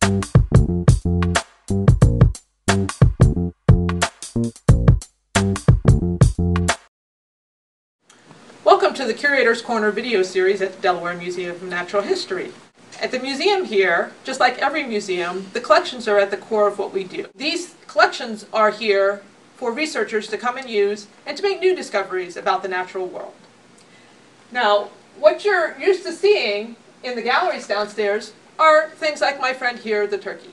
Welcome to the Curator's Corner video series at the Delaware Museum of Natural History. At the museum here, just like every museum, the collections are at the core of what we do. These collections are here for researchers to come and use and to make new discoveries about the natural world. Now, what you're used to seeing in the galleries downstairs are things like my friend here, the turkey.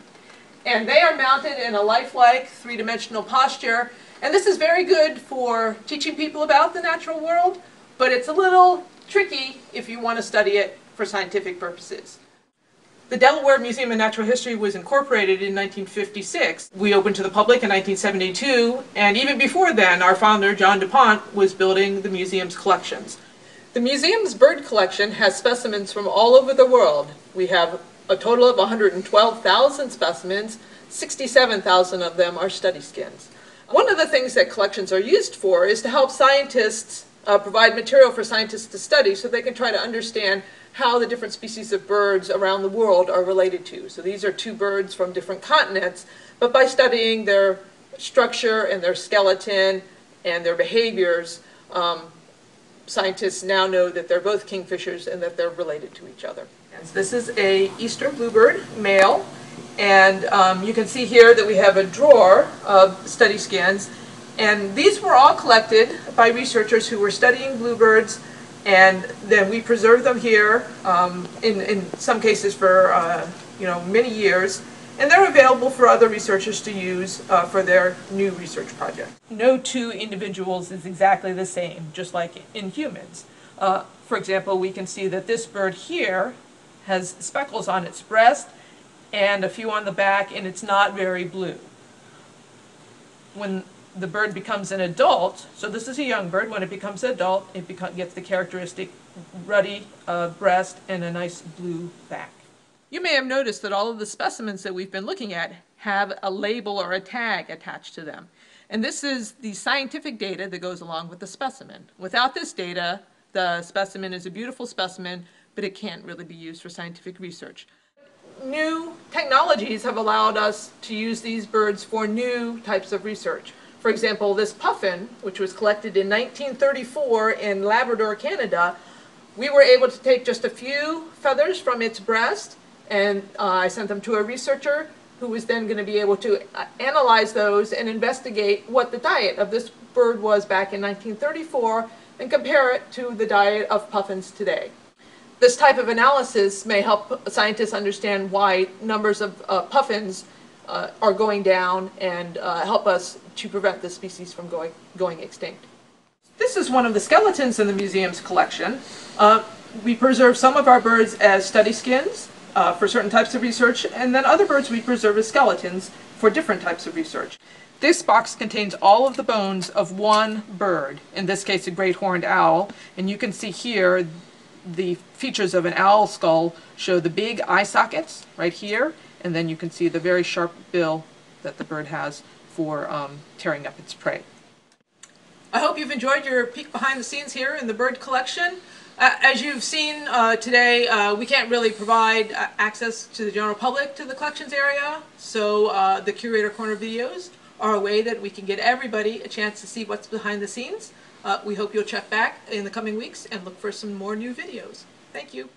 And they are mounted in a lifelike, three-dimensional posture. And this is very good for teaching people about the natural world, but it's a little tricky if you want to study it for scientific purposes. The Delaware Museum of Natural History was incorporated in 1956. We opened to the public in 1972, and even before then, our founder, John DuPont, was building the museum's collections. The museum's bird collection has specimens from all over the world. We have a total of 112,000 specimens. 67,000 of them are study skins. One of the things that collections are used for is to help scientists provide material for scientists to study so they can try to understand how the different species of birds around the world are related to. So these are two birds from different continents, but by studying their structure and their skeleton and their behaviors, scientists now know that they're both kingfishers and that they're related to each other. This is a eastern bluebird, male, and you can see here that we have a drawer of study skins, and these were all collected by researchers who were studying bluebirds, and then we preserve them here in some cases for many years, and they're available for other researchers to use for their new research project. No two individuals is exactly the same, just like in humans. For example, we can see that this bird here has speckles on its breast and a few on the back, and it's not very blue. When the bird becomes an adult, so this is a young bird, when it becomes an adult, it gets the characteristic ruddy breast and a nice blue back. You may have noticed that all of the specimens that we've been looking at have a label or a tag attached to them. And this is the scientific data that goes along with the specimen. Without this data, the specimen is a beautiful specimen, but it can't really be used for scientific research. New technologies have allowed us to use these birds for new types of research. For example, this puffin, which was collected in 1934 in Labrador, Canada, we were able to take just a few feathers from its breast, and I sent them to a researcher who was then going to be able to analyze those and investigate what the diet of this bird was back in 1934 and compare it to the diet of puffins today. This type of analysis may help scientists understand why numbers of puffins are going down and help us to prevent the species from going extinct. This is one of the skeletons in the museum's collection. We preserve some of our birds as study skins for certain types of research, and then other birds we preserve as skeletons for different types of research. This box contains all of the bones of one bird, in this case a great horned owl, and you can see here the features of an owl skull show the big eye sockets right here, and then you can see the very sharp bill that the bird has for tearing up its prey. I hope you've enjoyed your peek behind the scenes here in the bird collection. As you've seen today, we can't really provide access to the general public to the collections area, so the Curator Corner videos are a way that we can get everybody a chance to see what's behind the scenes. We hope you'll check back in the coming weeks and look for some more new videos. Thank you.